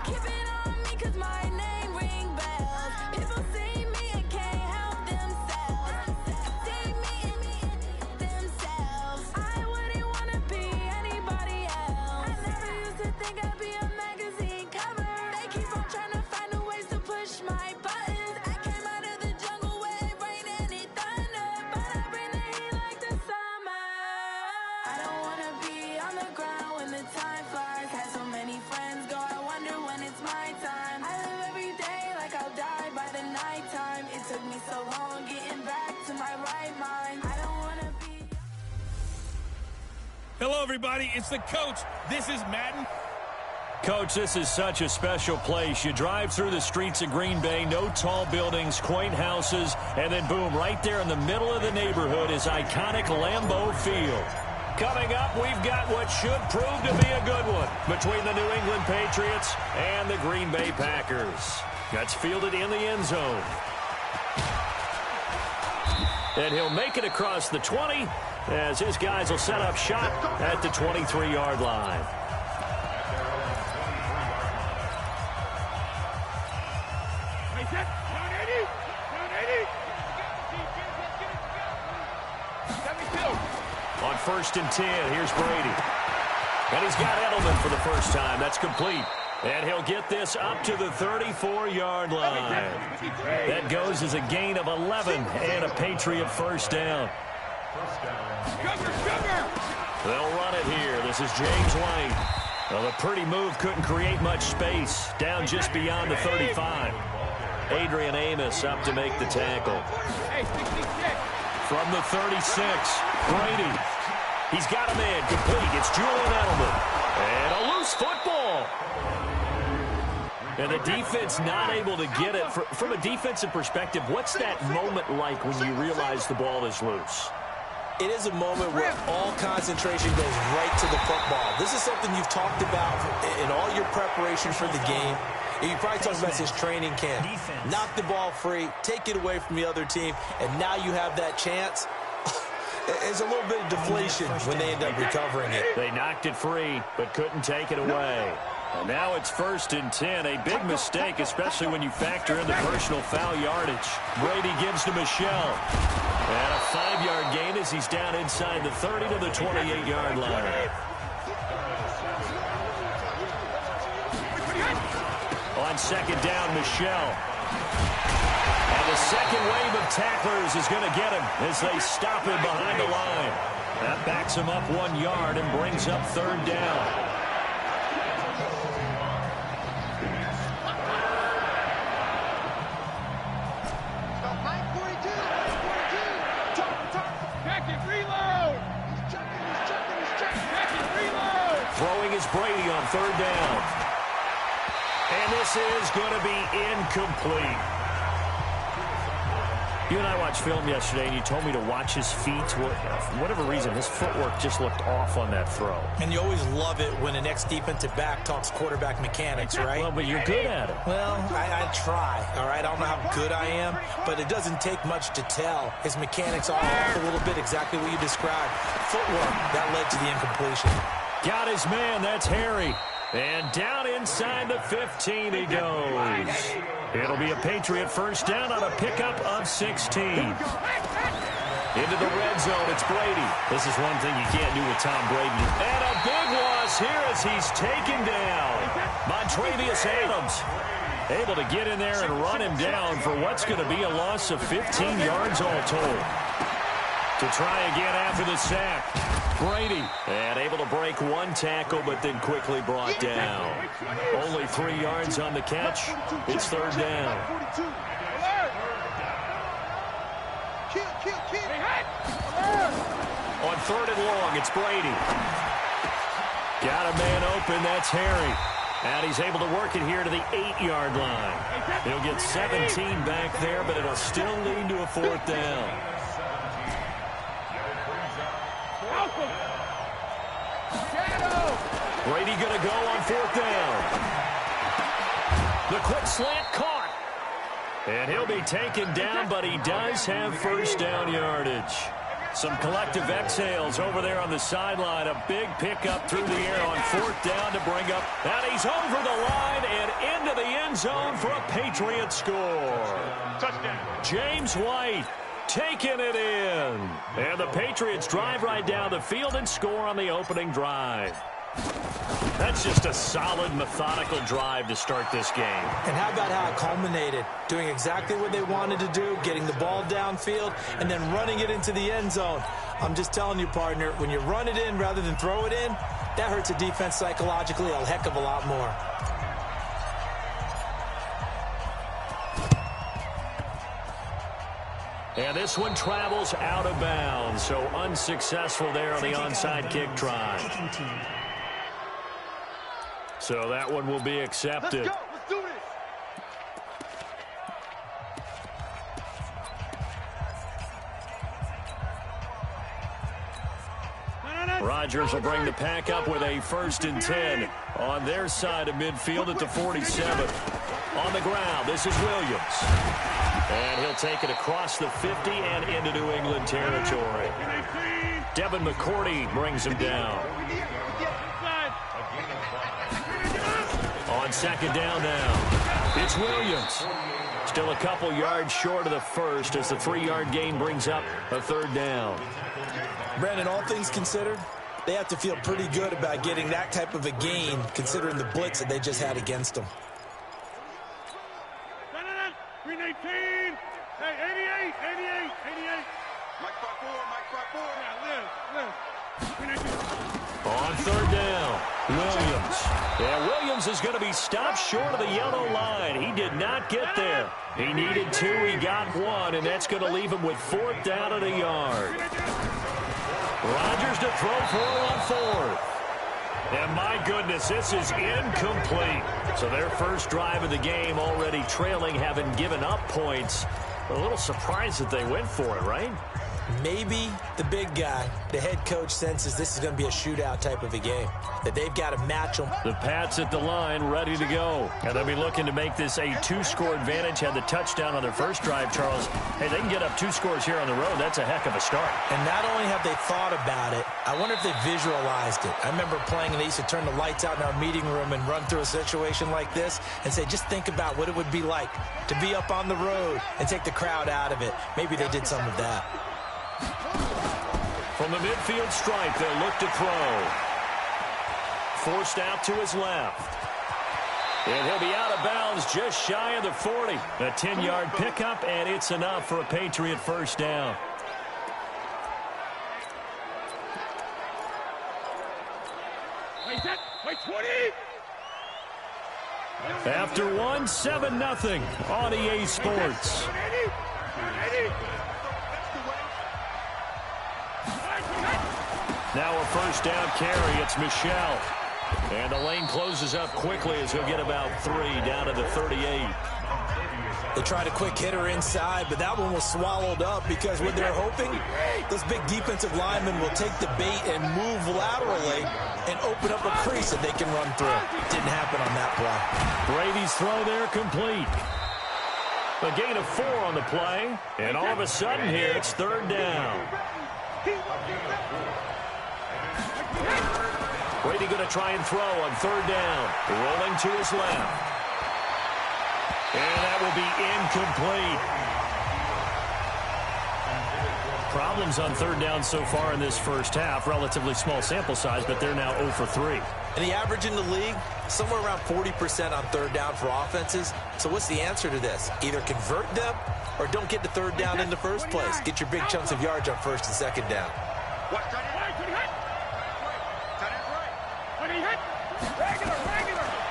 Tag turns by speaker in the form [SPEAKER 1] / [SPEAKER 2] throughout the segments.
[SPEAKER 1] Keep it on me 'cause my name ring bells. People see me and can't help themselves. See me and themselves. I wouldn't wanna be anybody else. I never used to think I'd be a magazine cover. They keep on trying to find new ways to push my buttons. I came out of the jungle where it rained and it thunder, but I bring the heat like the summer. I don't wanna be on the ground when the time flies. Had so many friends go, I wonder when it's my time. I live every day like I'll die by the nighttime. It took me so long getting back to my right mind. I don't wanna be.
[SPEAKER 2] Hello, everybody. It's the coach. This is Madden.
[SPEAKER 3] Coach, this is such a special place. You drive through the streets of Green Bay, no tall buildings, quaint houses, and then boom, right there in the middle of the neighborhood is iconic Lambeau Field. Coming up, we've got what should prove to be a good one between the New England Patriots and the Green Bay Packers. That's fielded in the end zone. And he'll make it across the 20 as his guys will set up shop at the 23-yard line. On 1st and 10, here's Brady. And he's got Edelman for the first time. That's complete. And he'll get this up to the 34-yard line. That goes as a gain of 11 and a Patriot first down. They'll run it here. This is James White. Well, the pretty move couldn't create much space. Down just beyond the 35. Adrian Amos up to make the tackle. From the 36, Brady. He's got a man complete. It's Julian Edelman. And a loose football. And the defense not able to get it. From a defensive perspective, what's that moment like when you realize the ball is loose?
[SPEAKER 4] It is a moment where all concentration goes right to the football. This is something you've talked about in all your preparation for the game. And you probably talked about this training camp. Knock the ball free, take it away from the other team, and now you have that chance. It's a little bit of deflation when they end up recovering it.
[SPEAKER 3] They knocked it free, but couldn't take it away. And now it's 1st and 10. A big mistake, especially when you factor in the personal foul yardage. Brady gives to Michelle. And a 5-yard gain as he's down inside the 30 to the 28-yard line. On 2nd down, Michelle. And the second wave of tacklers is going to get him as they stop him behind the line. That backs him up 1 yard and brings up 3rd down. Throwing is Brady on 3rd down. And this is going to be incomplete. You and I watched film yesterday, and you told me to watch his feet. For whatever reason, his footwork just looked off on that throw.
[SPEAKER 4] And you always love it when an ex-defensive back talks quarterback mechanics, right?
[SPEAKER 3] Well, but you're good at it.
[SPEAKER 4] Well, I try, all right? I don't know how good I am, but it doesn't take much to tell. His mechanics are off a little bit, exactly what you described. Footwork, that led to the incompletion.
[SPEAKER 3] Got his man, that's Harry. And down inside the 15 he goes. It'll be a Patriot first down on a pickup of 16. Into the red zone, it's Brady. This is one thing you can't do with Tom Brady. And a big loss here as he's taken down. Montravius Adams able to get in there and run him down for what's going to be a loss of 15 yards all told. To try again after the sack. Brady, and able to break 1 tackle, but then quickly brought down. Only 3 yards on the catch. It's 3rd down. On 3rd and long, it's Brady. Got a man open, that's Harry. And he's able to work it here to the 8-yard line. He'll get 17 back there, but it'll still lead to a 4th down. Brady going to go on 4th down. The quick slant caught. And he'll be taken down, but he does have first down yardage. Some collective exhales over there on the sideline. A big pickup through the air on 4th down to bring up. And he's over the line and end zone for a Patriot score.
[SPEAKER 2] Touchdown.
[SPEAKER 3] James White taking it in. And the Patriots drive right down the field and score on the opening drive. That's just a solid, methodical drive to start this game.
[SPEAKER 4] And how about how it culminated? Doing exactly what they wanted to do, getting the ball downfield, and then running it into the end zone. I'm just telling you, partner, when you run it in rather than throw it in, that hurts a defense psychologically a heck of a lot more.
[SPEAKER 3] And this one travels out of bounds, so unsuccessful there on the onside kick try. So that one will be accepted.
[SPEAKER 2] Let's go. Let's do this.
[SPEAKER 3] Rodgers will bring the pack up with a 1st and 10 on their side of midfield at the 47. On the ground, this is Williams. And he'll take it across the 50 and into New England territory. Devin McCourty brings him down. On 2nd down now, it's Williams. Still a couple yards short of the 1st as the 3-yard gain brings up a 3rd down.
[SPEAKER 4] Brandon, all things considered, they have to feel pretty good about getting that type of a gain considering the blitz that they just had against them.
[SPEAKER 2] 318. Hey, 88. Mike 5-4. Yeah, live.
[SPEAKER 3] On 3rd down, Williams. Yeah, Williams is going to be stopped short of the yellow line. He did not get there. He needed 2, he got 1, and that's going to leave him with 4th down at a yard. Rodgers to throw for on 4th. And my goodness, this is incomplete. So their first drive of the game already trailing, having given up points. A little surprised that they went for it, right?
[SPEAKER 4] Maybe the big guy, the head coach, senses this is going to be a shootout type of a game, that they've got to match them.
[SPEAKER 3] The Pats at the line, ready to go. And they'll be looking to make this a 2-score advantage. Had the touchdown on their first drive, Charles. Hey, they can get up 2 scores here on the road. That's a heck of a start.
[SPEAKER 4] And not only have they thought about it, I wonder if they visualized it. I remember playing, and they used to turn the lights out in our meeting room and run through a situation like this and say, just think about what it would be like to be up on the road and take the crowd out of it. Maybe they did some of that.
[SPEAKER 3] From the midfield stripe, they'll look to throw. Forced out to his left. And he'll be out of bounds just shy of the 40. A 10-yard pickup, and it's enough for a Patriot 1st down.
[SPEAKER 2] Wait, 20.
[SPEAKER 3] After 1, 7-0 on EA Sports. Now a 1st down carry. It's Michel. And the lane closes up quickly as he'll get about 3 down to the 38.
[SPEAKER 4] They tried a quick hitter inside, but that one was swallowed up because what they're hoping, those big defensive linemen will take the bait and move laterally and open up a crease that they can run through. Didn't happen on that play.
[SPEAKER 3] Brady's throw there complete. A gain of 4 on the play. And all of a sudden here, it's 3rd down. Brady going to try and throw on 3rd down. Rolling to his left. And that will be incomplete. Problems on 3rd down so far in this first half. Relatively small sample size, but they're now 0 for 3.
[SPEAKER 4] And the average in the league, somewhere around 40% on 3rd down for offenses. So what's the answer to this? Either convert them or don't get to 3rd down in the first place. Get your big chunks of yards on 1st and 2nd down.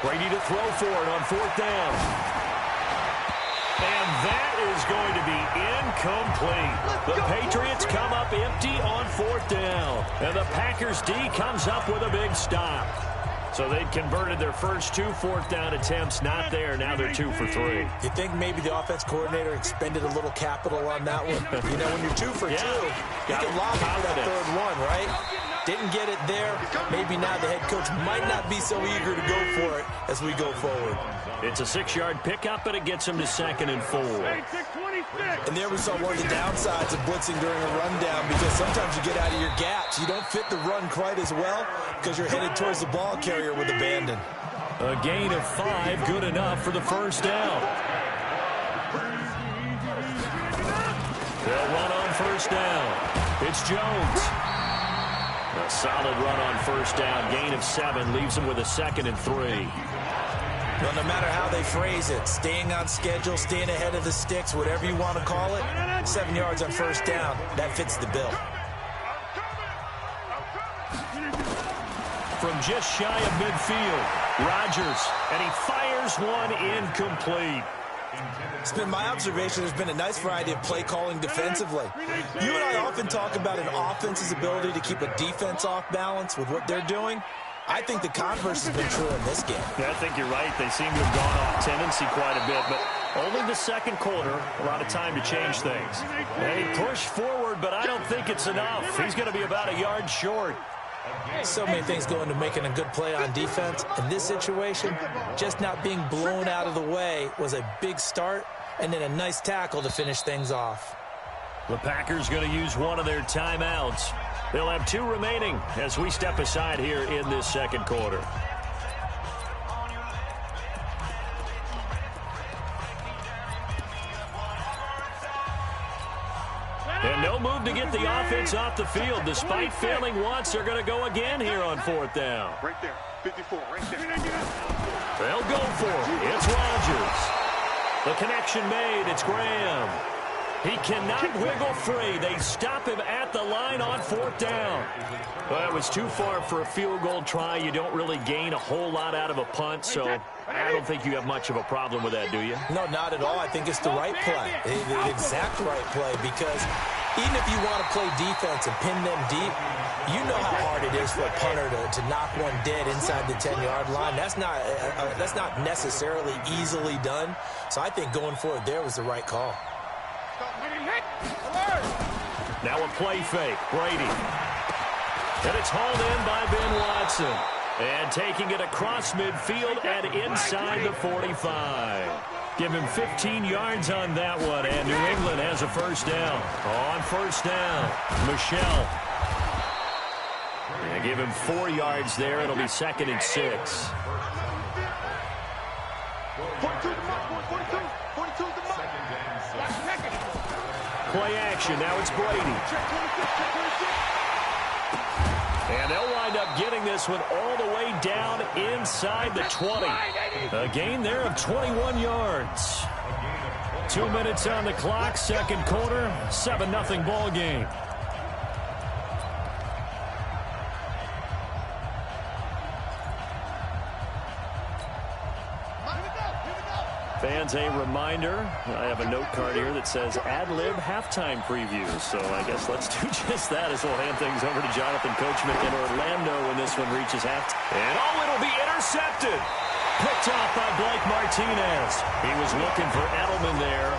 [SPEAKER 3] Brady to throw for it on 4th down. And that is going to be incomplete. The Patriots come up empty on 4th down. And the Packers D comes up with a big stop. So they'd converted their first 2 4th down attempts. Not there. Now they're 2 for 3.
[SPEAKER 4] You think maybe the offense coordinator expended a little capital on that one? You know, when you're 2 for 2, you can lob it for that 3rd one, right? Didn't get it there. Maybe now the head coach might not be so eager to go for it as we go forward.
[SPEAKER 3] It's a 6-yard pickup, but it gets him to 2nd and 4.
[SPEAKER 4] And there we saw one of the downsides of blitzing during a rundown, because sometimes you get out of your gaps. You don't fit the run quite as well because you're headed towards the ball carrier with abandon.
[SPEAKER 3] A gain of 5, good enough for the first down. They'll run on first down. It's Jones. A solid run on first down. Gain of 7 leaves them with a 2nd and 3.
[SPEAKER 4] Well, no matter how they phrase it, staying on schedule, staying ahead of the sticks, whatever you want to call it, 7 yards on first down, that fits the bill.
[SPEAKER 3] From just shy of midfield, Rodgers, and he fires one incomplete.
[SPEAKER 4] It's been my observation there's been a nice variety of play calling defensively. You and I often talk about an offense's ability to keep a defense off balance with what they're doing. I think the converse has been true in this game.
[SPEAKER 3] Yeah, I think you're right. They seem to have gone off tendency quite a bit, but only the second quarter, a lot of time to change things. They push forward, but I don't think it's enough. He's going to be about a yard short.
[SPEAKER 4] So many things go into making a good play on defense. In this situation, just not being blown out of the way was a big start, and then a nice tackle to finish things off.
[SPEAKER 3] The Packers going to use one of their timeouts. They'll have 2 remaining as we step aside here in this second quarter. And no move to get the offense off the field. Despite failing once, they're going to go again here on 4th down.
[SPEAKER 2] Right there. 54, right there.
[SPEAKER 3] They'll go for it. It's Rodgers. The connection made. It's Graham. He cannot wiggle free. They stop him at the line on 4th down. Well, it was too far for a field goal try. You don't really gain a whole lot out of a punt, so I don't think you have much of a problem with that, do you?
[SPEAKER 4] No, not at all. I think it's the right play, the exact right play, because even if you want to play defense and pin them deep, you know how hard it is for a punter to knock one dead inside the 10-yard line. That's not necessarily easily done. So I think going for it there was the right call.
[SPEAKER 3] Now a play fake. Brady. And it's hauled in by Ben Watson. And taking it across midfield and inside the 45. Give him 15 yards on that one, and New England has a first down. On first down, Michelle. And give him 4 yards there. It'll be 2nd and 6.
[SPEAKER 2] 42 the mark.
[SPEAKER 3] Play action. Now it's Brady. And they'll wind up getting this one all the way down inside the 20. A gain there of 21 yards. 2 minutes on the clock, second quarter, 7-0 ball game. Fans, a reminder, I have a note card here that says ad-lib halftime previews. So I guess let's do just that as we'll hand things over to Jonathan Coachman in Orlando when this one reaches halftime. And it'll be intercepted. Picked off by Blake Martinez. He was looking for Edelman there.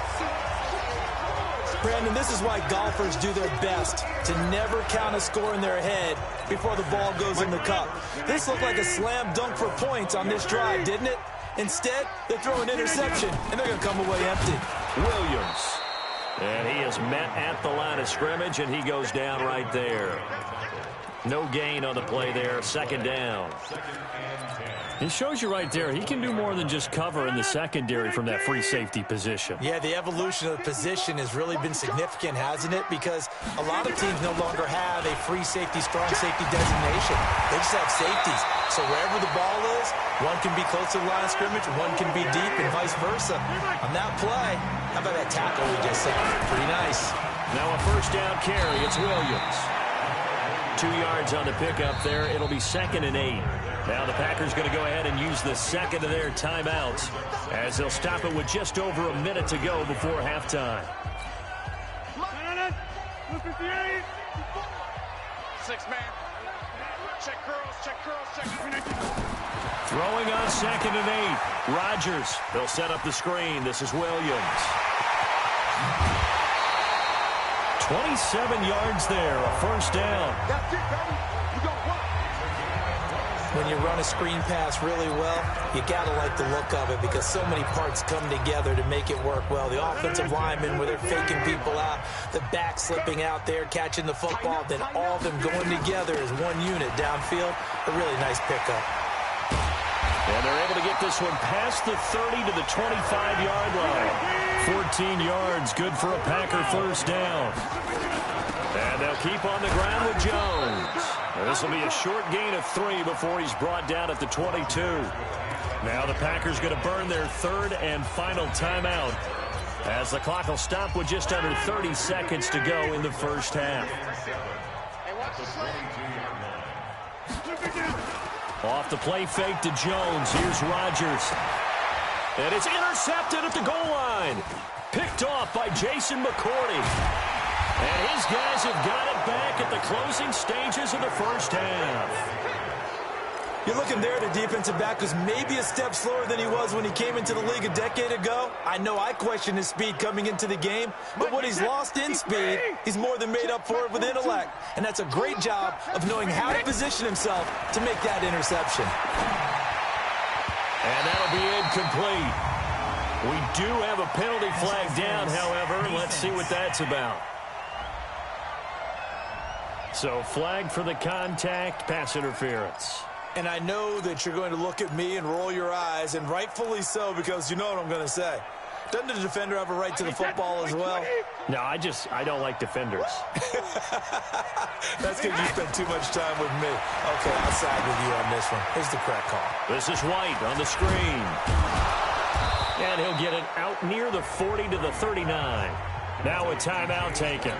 [SPEAKER 4] Brandon, this is why golfers do their best to never count a score in their head before the ball goes in the cup. This looked like a slam dunk for points on this drive, didn't it? Instead, they throw an interception, and they're going to come away empty.
[SPEAKER 3] Williams. And he is met at the line of scrimmage, and he goes down right there. No gain on the play there. Second down. He shows you right there, he can do more than just cover in the secondary from that free safety position.
[SPEAKER 4] Yeah, the evolution of the position has really been significant, hasn't it? Because a lot of teams no longer have a free safety, strong safety designation. They just have safeties. So wherever the ball is, one can be close to the line of scrimmage, one can be deep, and vice versa. On that play, how about that tackle we just saw? Pretty nice.
[SPEAKER 3] Now a first down carry. It's Williams. 2 yards on the pickup there. It'll be 2nd and 8. Now the Packers going to go ahead and use the second of their timeouts as they'll stop it with just over a minute to go before halftime.
[SPEAKER 2] 6-man. Check curls, check.
[SPEAKER 3] Throwing on 2nd and 8. Rodgers. They'll set up the screen. This is Williams. 27 yards there. A first down.
[SPEAKER 2] That's it, baby. We got one.
[SPEAKER 4] When you run a screen pass really well, you got to like the look of it because so many parts come together to make it work well. The offensive linemen, where they're faking people out, the back slipping out there, catching the football, then all of them going together as one unit downfield. A really nice pickup.
[SPEAKER 3] And they're able get this one past the 30 to the 25-yard line. 14 yards, good for a Packer first down. And they'll keep on the ground with Jones. This will be a short gain of 3 before he's brought down at the 22. Now the Packers going to burn their third and final timeout, as the clock will stop with just under 30 seconds to go in the first half. Off the play fake to Jones. Here's Rodgers. And it's intercepted at the goal line. Picked off by Jason McCourty. And his guys have got it back at the closing stages of the first half.
[SPEAKER 4] You're looking there at a defensive back who's maybe a step slower than he was when he came into the league a decade ago. I know I questioned his speed coming into the game, but what he's lost in speed, he's more than made up for it with intellect. And that's a great job of knowing how to position himself to make that interception.
[SPEAKER 3] And that'll be incomplete. We do have a penalty flag down, however. Let's see what that's about. So flag for the contact, pass interference.
[SPEAKER 4] And I know that you're going to look at me and roll your eyes, and rightfully so, because you know what I'm going to say. Doesn't the defender have a right to the football as well?
[SPEAKER 3] No, I don't like defenders.
[SPEAKER 4] That's because you spend too much time with me. Okay, I'll side with you on this one. Here's the correct call.
[SPEAKER 3] This is White on the screen. And he'll get it out near the 40 to the 39. Now a timeout taken.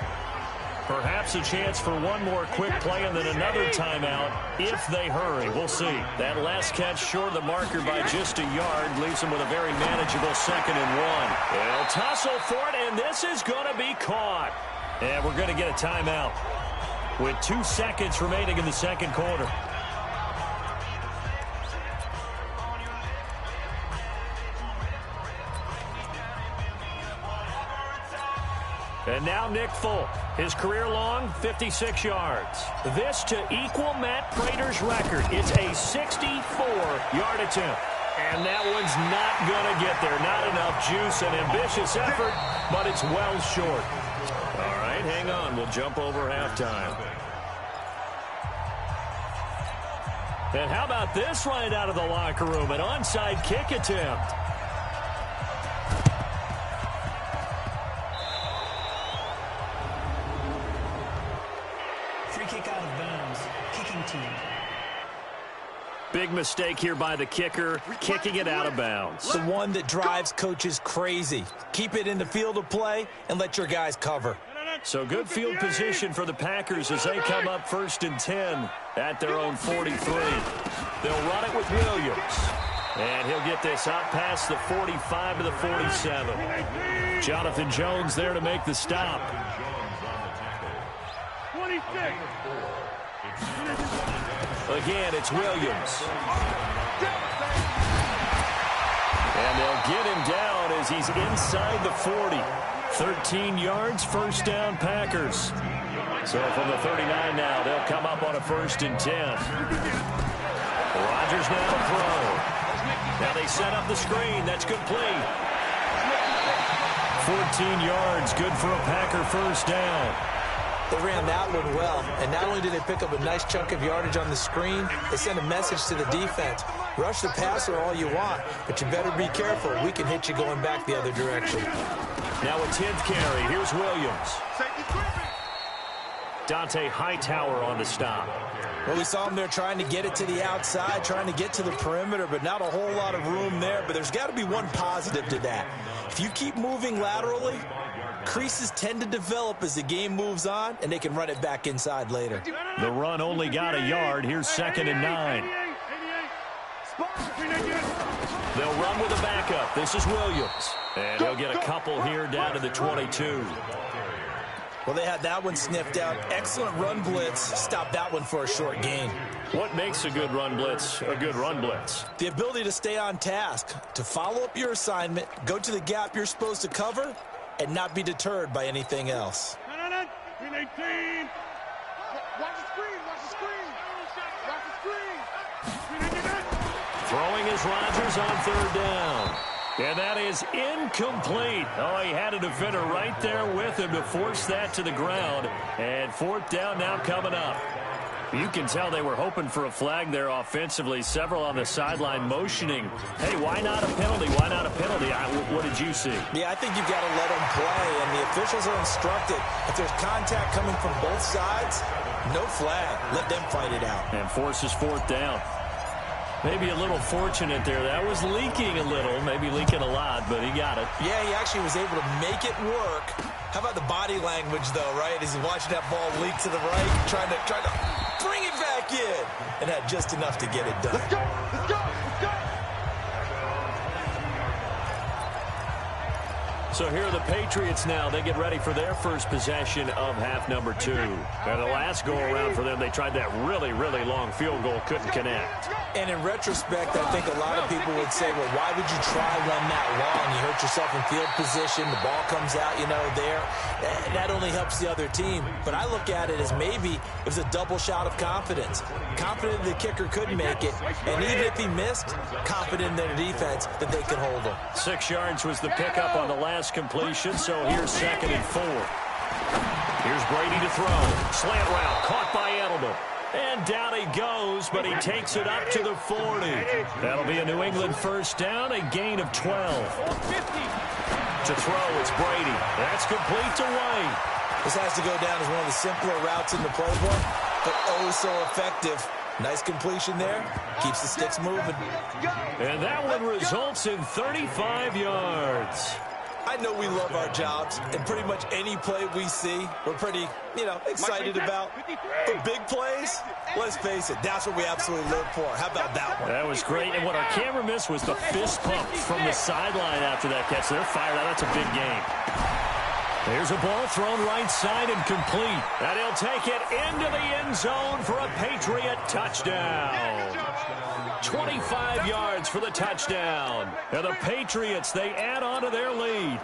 [SPEAKER 3] Perhaps a chance for one more quick play and then another timeout if they hurry. We'll see. That last catch short of the marker by just a yard leaves them with a very manageable 2nd and 1. They'll tussle for it, and this is going to be caught. And we're going to get a timeout with 2 seconds remaining in the second quarter. And now Nick Folk, his career long, 56 yards. This to equal Matt Prater's record. It's a 64-yard attempt. And that one's not going to get there. Not enough juice and ambitious effort, but it's well short. All right, hang on. We'll jump over halftime. And how about this right out of the locker room? An onside kick attempt. Big mistake here by the kicker, kicking it out of bounds.
[SPEAKER 4] The one that drives coaches crazy. Keep it in the field of play and let your guys cover.
[SPEAKER 3] So good field position for the Packers as they come up 1st and 10 at their own 43. They'll run it with Williams. And he'll get this out past the 45 to the 47. Jonathan Jones there to make the stop.
[SPEAKER 2] 26.
[SPEAKER 3] Again, it's Williams. And they'll get him down as he's inside the 40. 13 yards, first down, Packers. So from the 39 now, they'll come up on a 1st and 10. Rodgers now to throw. Now they set up the screen. That's complete. 14 yards, good for a Packer first down.
[SPEAKER 4] They ran that one well, and not only did they pick up a nice chunk of yardage on the screen, they sent a message to the defense. Rush the passer all you want, but you better be careful. We can hit you going back the other direction.
[SPEAKER 3] Now a 10th carry. Here's Williams. Dante Hightower on the stop.
[SPEAKER 4] Well, we saw him there trying to get it to the outside, trying to get to the perimeter, but not a whole lot of room there. But there's got to be one positive to that. If you keep moving laterally, creases tend to develop as the game moves on, and they can run it back inside later.
[SPEAKER 3] The run only got a yard. Here's 2nd and 9. They'll run with a backup. This is Williams. And he'll get a couple here down to the 22.
[SPEAKER 4] Well, they had that one sniffed out. Excellent run blitz. Stop that one for a short gain.
[SPEAKER 3] What makes a good run blitz a good run blitz?
[SPEAKER 4] The ability to stay on task, to follow up your assignment, go to the gap you're supposed to cover, and not be deterred by anything else.
[SPEAKER 2] Watch the screen. Watch the screen. Watch the screen.
[SPEAKER 3] Throwing is Rodgers on 3rd down. And that is incomplete. Oh, he had a defender right there with him to force that to the ground. And 4th down now coming up. You can tell they were hoping for a flag there offensively. Several on the sideline motioning, hey, why not a penalty? Why not a penalty? What did you see?
[SPEAKER 4] Yeah, I think you've got to let them play, and the officials are instructed. If there's contact coming from both sides, no flag. Let them fight it out.
[SPEAKER 3] And forces fourth down. Maybe a little fortunate there. That was leaking a little, maybe leaking a lot, but he got it.
[SPEAKER 4] Yeah, he actually was able to make it work. How about the body language, though, right? As he watched that ball leak to the right, trying to bring it back in, and had just enough to get it done.
[SPEAKER 2] Let's go! Let's go! Let's go!
[SPEAKER 3] So here are the Patriots now. They get ready for their first possession of half number 2. And the last go-around for them, they tried that really, really long field goal, couldn't connect.
[SPEAKER 4] And in retrospect, I think a lot of people would say, well, why would you try one that long? You hurt yourself in field position. The ball comes out, there. That only helps the other team. But I look at it as maybe it was a double shot of confidence. Confident the kicker couldn't make it. And even if he missed, confident in their defense that they could hold him.
[SPEAKER 3] 6 yards was the pickup on the last completion, so here's 2nd and 4. Here's Brady to throw. Slant route, caught by Edelman. And down he goes, but he takes it up to the 40. That'll be a New England first down, a gain of 12. To throw, it's Brady. That's complete to White.
[SPEAKER 4] This has to go down as one of the simpler routes in the playbook, but oh so effective. Nice completion there. Keeps the sticks moving.
[SPEAKER 3] And that one results in 35 yards.
[SPEAKER 4] I know we love our jobs, and pretty much any play we see, we're pretty, excited about. But big plays, let's face it, that's what we absolutely live for. How about that one?
[SPEAKER 3] That was great, and what our camera missed was the fist pump from the sideline after that catch. They're fired out. That's a big game. There's a ball thrown right side and complete. And he'll take it into the end zone for a Patriot touchdown. 25 yards for the touchdown. And the Patriots, they add on to their lead.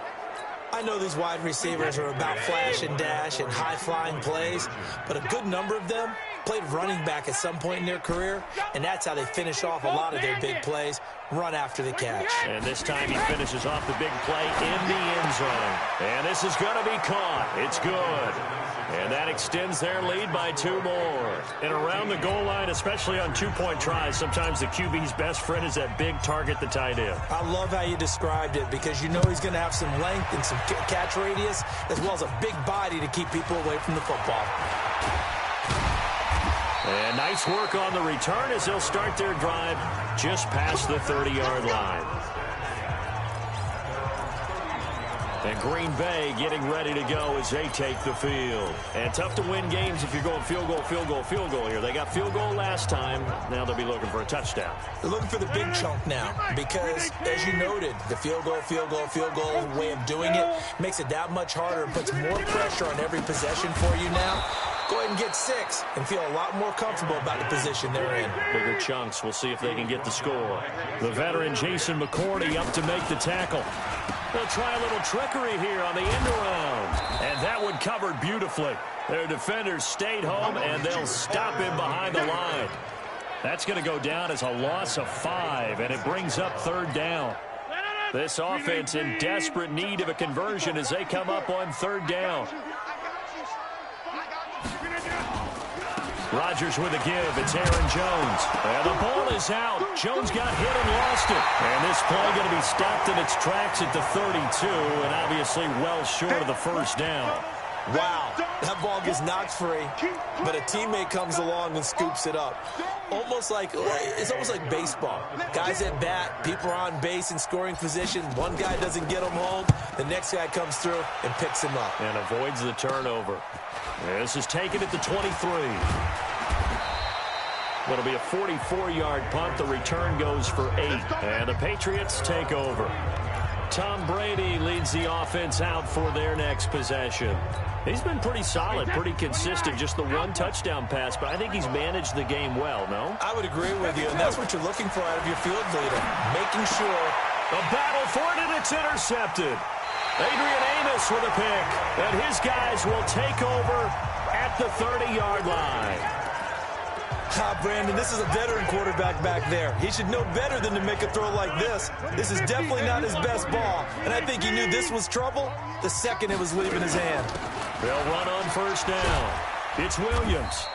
[SPEAKER 4] I know these wide receivers are about flash and dash and high-flying plays, but a good number of them played running back at some point in their career, and that's how they finish off a lot of their big plays, run after the catch.
[SPEAKER 3] And this time he finishes off the big play in the end zone. And this is going to be caught. It's good. And that extends their lead by 2 more. And around the goal line, especially on 2-point tries, sometimes the QB's best friend is that big target, the tight end.
[SPEAKER 4] I love how you described it because you know he's going to have some length and some catch radius as well as a big body to keep people away from the football.
[SPEAKER 3] And nice work on the return as they'll start their drive just past the 30-yard line. And Green Bay getting ready to go as they take the field. And tough to win games if you're going field goal, field goal, field goal here. They got field goal last time. Now they'll be looking for a touchdown.
[SPEAKER 4] They're looking for the big chunk now because, as you noted, the field goal way of doing it makes it that much harder and puts more pressure on every possession for you now. Go ahead and get 6 and feel a lot more comfortable about the position they're in.
[SPEAKER 3] Bigger chunks. We'll see if they can get the score. The veteran Jason McCourty up to make the tackle. They'll try a little trickery here on the end around. And that one covered beautifully. Their defenders stayed home, and they'll stop him behind the line. That's going to go down as a loss of 5, and it brings up 3rd down. This offense in desperate need of a conversion as they come up on 3rd down. Rodgers with a give. It's Aaron Jones. And the ball is out. Jones got hit and lost it. And this play going to be stopped in its tracks at the 32, and obviously well short of the first down.
[SPEAKER 4] Wow, that ball gets knocked free, but a teammate comes along and scoops it up. It's almost like baseball. Guys at bat, people are on base in scoring position. One guy doesn't get him home. The next guy comes through and picks him up.
[SPEAKER 3] And avoids the turnover. This is taken at the 23. It'll be a 44-yard punt. The return goes for 8. And the Patriots take over. Tom Brady leads the offense out for their next possession. He's been pretty solid, pretty consistent, just the 1 touchdown pass, but I think he's managed the game well, no?
[SPEAKER 4] I would agree with you, and that's what you're looking for out of your field leader, making sure.
[SPEAKER 3] A battle for it, and it's intercepted. Adrian Amos with a pick, and his guys will take over at the 30-yard line.
[SPEAKER 4] Brandon, this is a veteran quarterback back there. He should know better than to make a throw like this. This is definitely not his best ball, and I think he knew this was trouble the second it was leaving his hand.
[SPEAKER 3] They'll run on first down. It's Williams.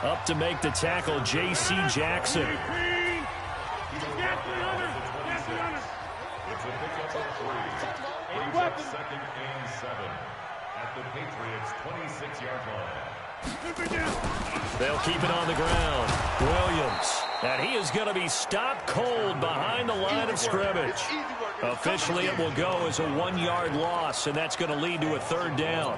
[SPEAKER 3] Up to make the tackle, J.C. Jackson.
[SPEAKER 2] It's a pickup of 3. Brings up 2nd and 7 at the Patriots' 26-yard line.
[SPEAKER 3] They'll keep it on the ground. Williams. And he is going to be stopped cold behind the line of scrimmage. Officially, it will go as a 1-yard loss, and that's going to lead to a 3rd down.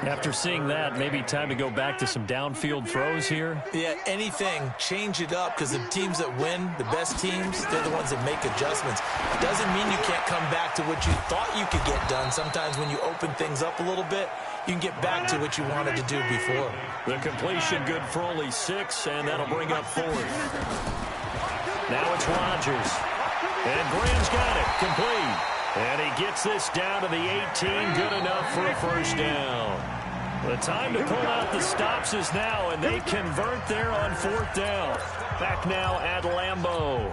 [SPEAKER 3] After seeing that, maybe time to go back to some downfield throws here.
[SPEAKER 4] Yeah, anything. Change it up, because the teams that win, the best teams, they're the ones that make adjustments. Doesn't mean you can't come back to what you thought you could get done. Sometimes when you open things up a little bit, you can get back to what you wanted to do before.
[SPEAKER 3] The completion good for only 6, and that'll bring up 4th. Now it's Rodgers. And Graham's got it. Complete. And he gets this down to the 18. Good enough for a 1st down. The time to pull out the stops is now, and they convert there on 4th down. Back now at Lambeau.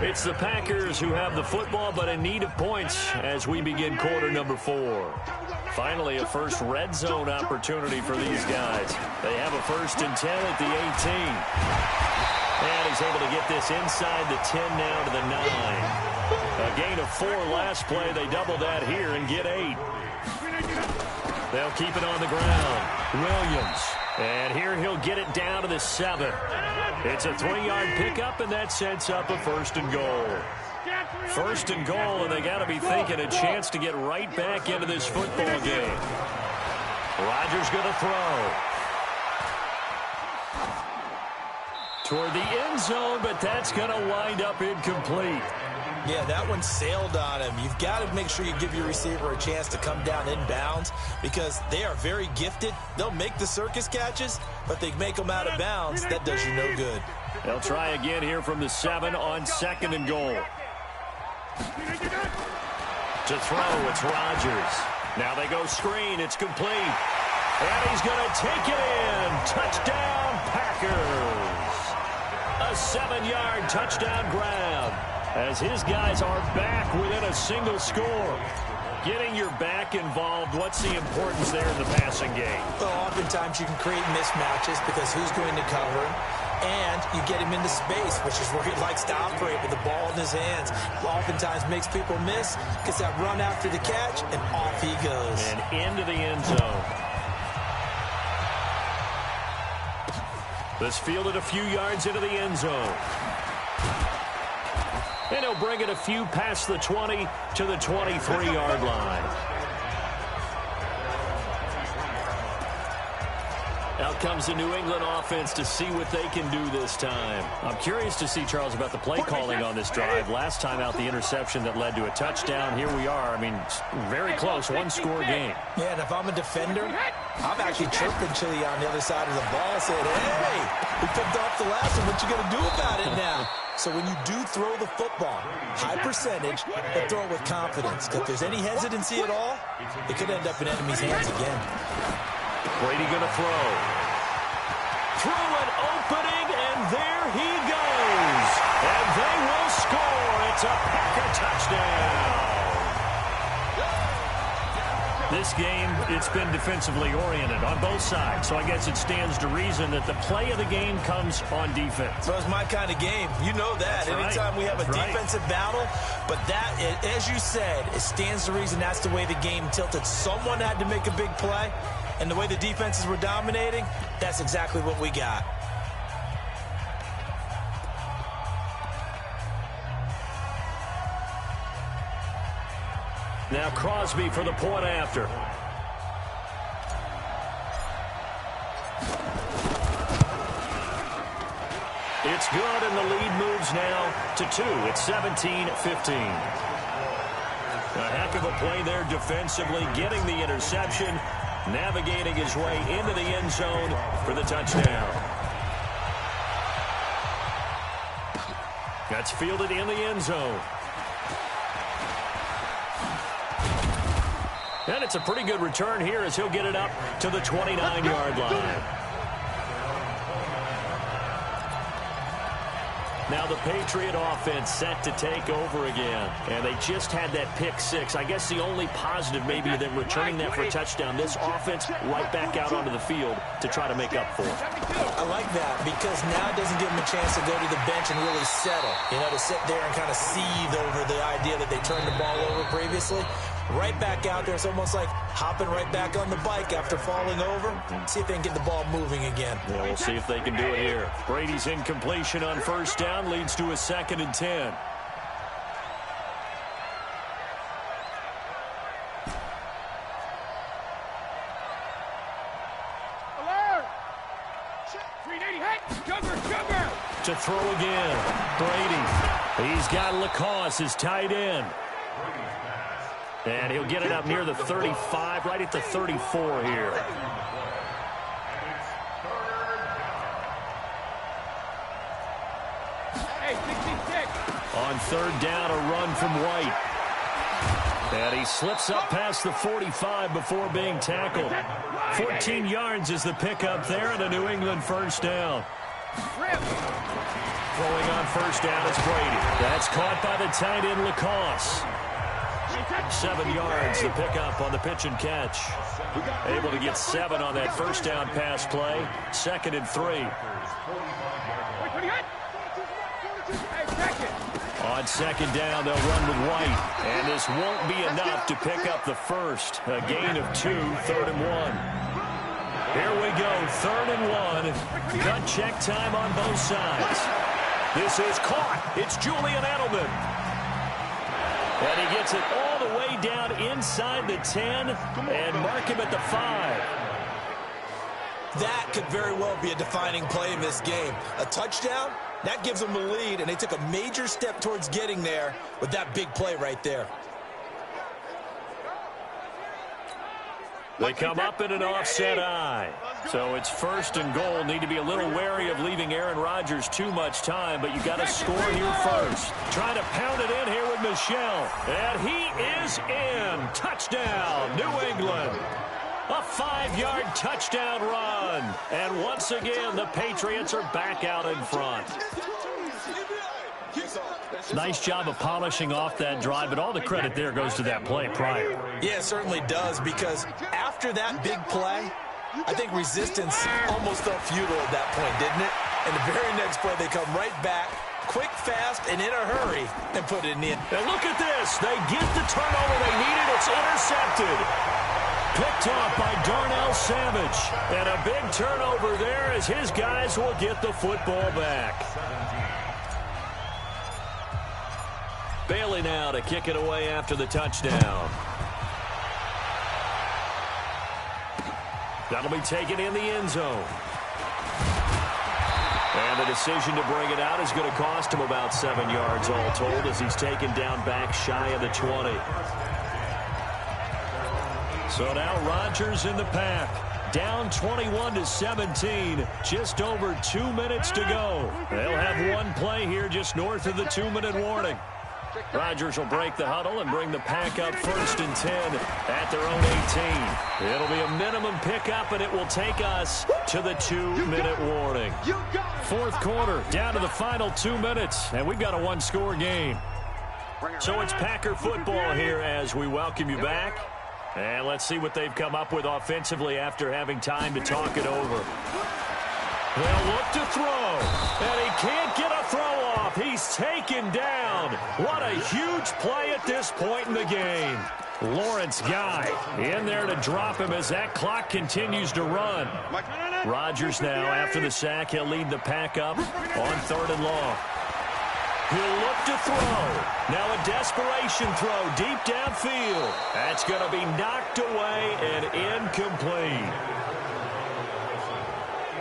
[SPEAKER 3] It's the Packers who have the football, but in need of points as we begin quarter number 4. Finally, a first red zone opportunity for these guys. They have a 1st and 10 at the 18. And he's able to get this inside the 10 now to the 9. A gain of 4 last play. They double that here and get 8. They'll keep it on the ground. Williams. And here he'll get it down to the 7. It's a 3-yard pickup, and that sets up a 1st and goal. 1st and goal, and they got to be thinking a chance to get right back into this football game. Rodgers going to throw. Toward the end zone, but that's going to wind up incomplete.
[SPEAKER 4] Yeah, that one sailed on him. You've got to make sure you give your receiver a chance to come down inbounds because they are very gifted. They'll make the circus catches, but they make them out of bounds. That does you no good.
[SPEAKER 3] They'll try again here from the 7 on 2nd and goal. To throw, it's Rodgers. Now they go screen. It's complete. And he's going to take it in. Touchdown, Packers. A 7-yard touchdown grab as his guys are back within a single score. Getting your back involved, what's the importance there in the passing game?
[SPEAKER 4] Well, oftentimes you can create mismatches because who's going to cover him? And you get him into space, which is where he likes to operate with the ball in his hands. Oftentimes makes people miss, gets that run after the catch, and off he goes.
[SPEAKER 3] And into the end zone. This fielded a few yards into the end zone. And he'll bring it a few past the 20 to the 23-yard line. Out comes the New England offense to see what they can do this time. I'm curious to see, Charles, about the play calling on this drive. Last time out, the interception that led to a touchdown. Here we are. I mean, very close, one-score game.
[SPEAKER 4] Yeah, and if I'm a defender, I'm actually chirping Chili on the other side of the ball, saying, hey, we picked off the last one. What you going to do about it now? So when you do throw the football, high percentage, but throw it with confidence. Because if there's any hesitancy at all, it could end up in enemy's hands again.
[SPEAKER 3] Brady going to throw. Through an opening, and there he goes. And they will score. It's a Packer touchdown. This game, it's been defensively oriented on both sides, so I guess it stands to reason that the play of the game comes on defense.
[SPEAKER 4] Well, it's my kind of game. You know that.
[SPEAKER 3] That's
[SPEAKER 4] Anytime
[SPEAKER 3] right.
[SPEAKER 4] we have a defensive battle, but that, as you said, it stands to reason that's the way the game tilted. Someone had to make a big play, and the way the defenses were dominating, that's exactly what we got.
[SPEAKER 3] Now Crosby for the point after. It's good, and the lead moves now to 2. It's 17-15. A heck of a play there defensively, getting the interception, navigating his way into the end zone for the touchdown. That's fielded in the end zone. And it's a pretty good return here as he'll get it up to the 29-yard line. Now the Patriot offense set to take over again. And they just had that pick six. I guess the only positive maybe than returning that for a touchdown. This offense right back out onto the field to try to make up for it.
[SPEAKER 4] I like that because now it doesn't give them a chance to go to the bench and really settle. You know, to sit there and kind of seethe over the idea that they turned the ball over previously. Right back out there. It's almost like hopping right back on the bike after falling over. See if they can get the ball moving again.
[SPEAKER 3] Yeah, we'll see if they can do it here. Brady's incompletion on first down leads to a 2nd and 10. To throw again. Brady. He's got Lacoste, his tight end. And he'll get it up near the 35, right at the 34 here. On third down, a run from White. And he slips up past the 45 before being tackled. 14 yards is the pickup there and a New England first down. Throwing on first down is Brady. That's caught by the tight end Lacoste. 7 yards, the pickup on the pitch and catch. Able to get 7 on that first down pass play. 2nd and 3. On second down, they'll run with White. And this won't be enough to pick up the first. A gain of 2, 3rd and 1. Here we go, 3rd and 1. Cut check time on both sides. This is caught. It's Julian Edelman. And he gets it all the way down inside the 10 and mark him at the 5.
[SPEAKER 4] That could very well be a defining play in this game. A touchdown, that gives them the lead, and they took a major step towards getting there with that big play right there.
[SPEAKER 3] They come up in an offset eye. So it's 1st and goal. Need to be a little wary of leaving Aaron Rodgers too much time, but you got to score here first. Trying to pound it in here with Michel. And he is in. Touchdown, New England. A 5-yard touchdown run. And once again, the Patriots are back out in front. Nice job of polishing off that drive, but all the credit there goes to that play prior.
[SPEAKER 4] Yeah, it certainly does, because after that big play, I think resistance almost felt futile at that point, didn't it? And the very next play, they come right back, quick, fast, and in a hurry, and put it in.
[SPEAKER 3] And look at this. They get the turnover they needed. It's intercepted. Picked off by Darnell Savage. And a big turnover there as his guys will get the football back. Bailey now to kick it away after the touchdown. That'll be taken in the end zone. And the decision to bring it out is going to cost him about 7 yards all told as he's taken down back shy of the 20. So now Rodgers in the pack. Down 21-17. Just over 2 minutes to go. They'll have one play here just north of the 2-minute warning. Rodgers will break the huddle and bring the pack up 1st and 10 at their own 18. It'll be a minimum pickup, and it will take us to the 2-minute warning. 4th quarter, down to the final 2 minutes, and we've got a one-score game. So it's Packer football here as we welcome you back. And let's see what they've come up with offensively after having time to talk it over. They'll look to throw, and he can't get a throw off. He's taken down. What a huge play at this point in the game. Lawrence Guy in there to drop him as that clock continues to run. Rodgers now, after the sack, he'll lead the pack up on 3rd and long. He'll look to throw. Now a desperation throw deep downfield. That's going to be knocked away and incomplete.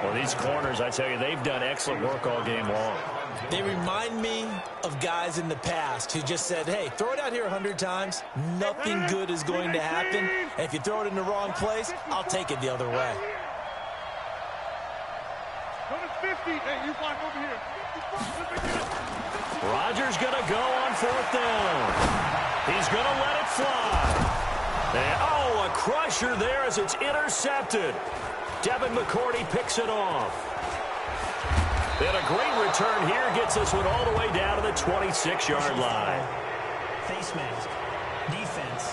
[SPEAKER 3] Well, these corners, I tell you, they've done excellent work all game long.
[SPEAKER 4] They remind me of guys in the past who just said, hey, throw it out here 100 times. Nothing good is going to happen. And if you throw it in the wrong place, I'll take it the other way.
[SPEAKER 3] Rodgers going to go on 4th down. He's going to let it fly. And, oh, a crusher there as it's intercepted. Devin McCourty picks it off. And a great return here gets this one all the way down to the 26-yard line.
[SPEAKER 5] Face mask. Defense.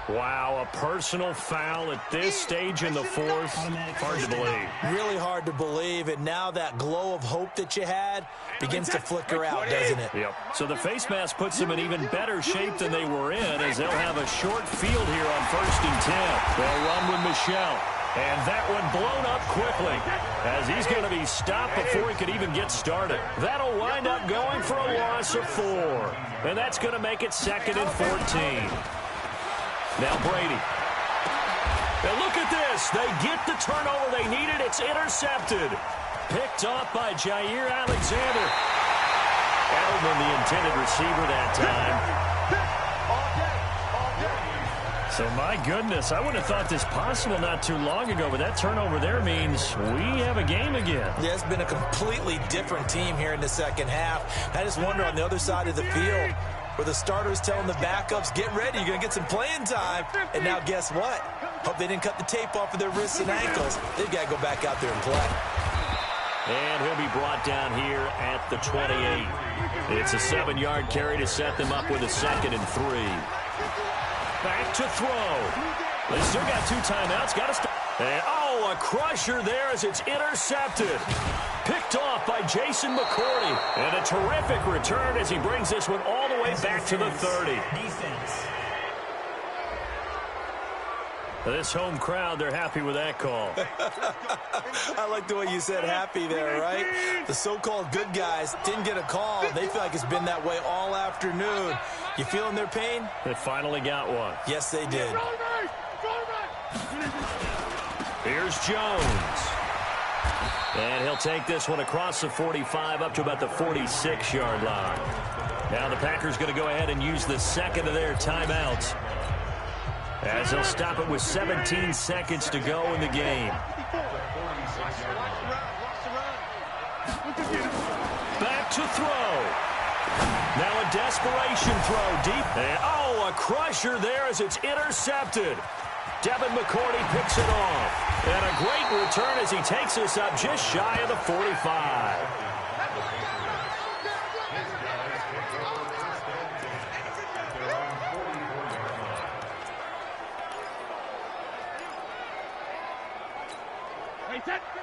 [SPEAKER 3] Wow, a personal foul at this stage in the fourth. Hard to believe.
[SPEAKER 4] Really hard to believe, and now that glow of hope that you had begins to flicker out, doesn't it?
[SPEAKER 3] Yep. So the face mask puts them in even better shape than they were in, as they'll have a short field here on 1st and 10. They'll run with Michel. And that one blown up quickly, as he's going to be stopped before he could even get started. That'll wind up going for a loss of 4. And that's going to make it 2nd and 14. Now Brady. Now look at this. They get the turnover they needed. It's intercepted. Picked off by Jair Alexander. Edelman, the intended receiver that time. So, my goodness, I wouldn't have thought this possible not too long ago, but that turnover there means we have a game again.
[SPEAKER 4] Yeah, it's been a completely different team here in the second half. I just wonder on the other side of the field, where the starters telling the backups, get ready, you're going to get some playing time. And now guess what? Hope they didn't cut the tape off of their wrists and ankles. They've got to go back out there and play.
[SPEAKER 3] And he'll be brought down here at the 28. It's a 7-yard carry to set them up with a 2nd and 3. Back to throw. They still got 2 timeouts. Got to stop. And, oh, a crusher there as it's intercepted. Picked off by Jason McCourty. And a terrific return as he brings this one all the way back to the 30.
[SPEAKER 5] Defense.
[SPEAKER 3] This home crowd, they're happy with that call.
[SPEAKER 4] I like the way you said happy there, right? The so-called good guys didn't get a call. They feel like it's been that way all afternoon. You feeling their pain?
[SPEAKER 3] They finally got one.
[SPEAKER 4] Yes, they did.
[SPEAKER 3] Here's Jones. And he'll take this one across the 45 up to about the 46-yard line. Now the Packers going to go ahead and use the 2nd of their timeouts, as they'll stop it with 17 seconds to go in the game. Back to throw. Now a desperation throw deep. And, oh, a crusher there as it's intercepted. Devin McCourty picks it off. And a great return as he takes this up just shy of the 45.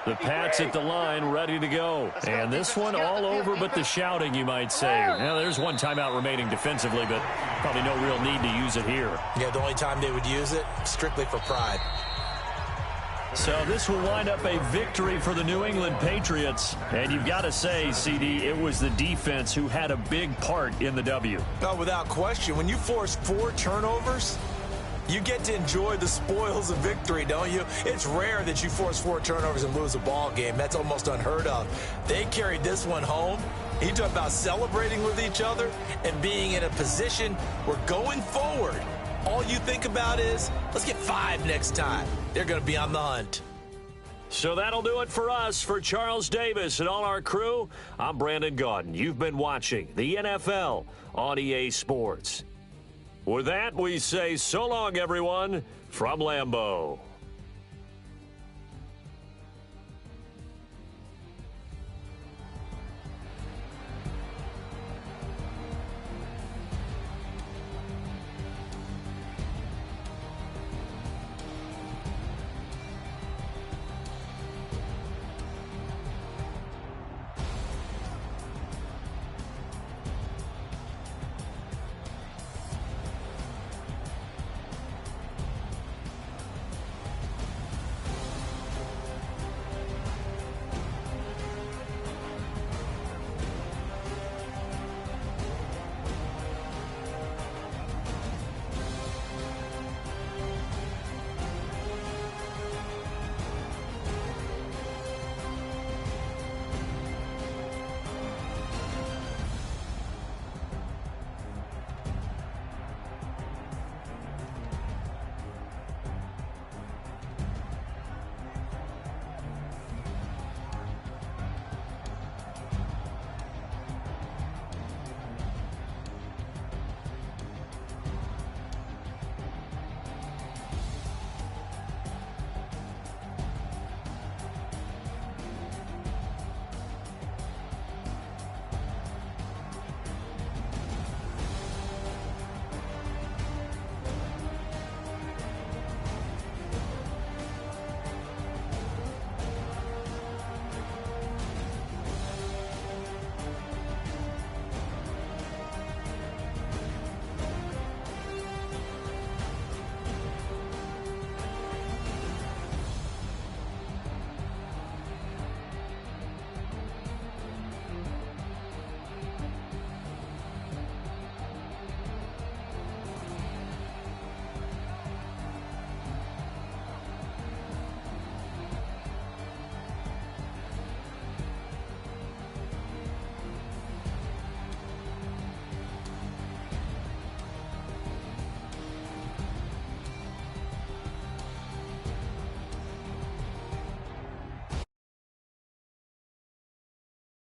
[SPEAKER 3] The Pats at the line, ready to go. And this one all over but the shouting, you might say. Now, there's one timeout remaining defensively, but probably no real need to use it here.
[SPEAKER 4] Yeah, the only time they would use it, strictly for pride.
[SPEAKER 3] So this will wind up a victory for the New England Patriots. And you've got to say, CD, it was the defense who had a big part in the W.
[SPEAKER 4] Oh, without question. When you force 4 turnovers, you get to enjoy the spoils of victory, don't you? It's rare that you force 4 turnovers and lose a ball game. That's almost unheard of. They carried this one home. You talk about celebrating with each other and being in a position where going forward, all you think about is, let's get 5 next time. They're going to be on the hunt.
[SPEAKER 3] So that'll do it for us. For Charles Davis and all our crew, I'm Brandon Gaudin. You've been watching the NFL on EA Sports. With that, we say so long, everyone, from Lambeau.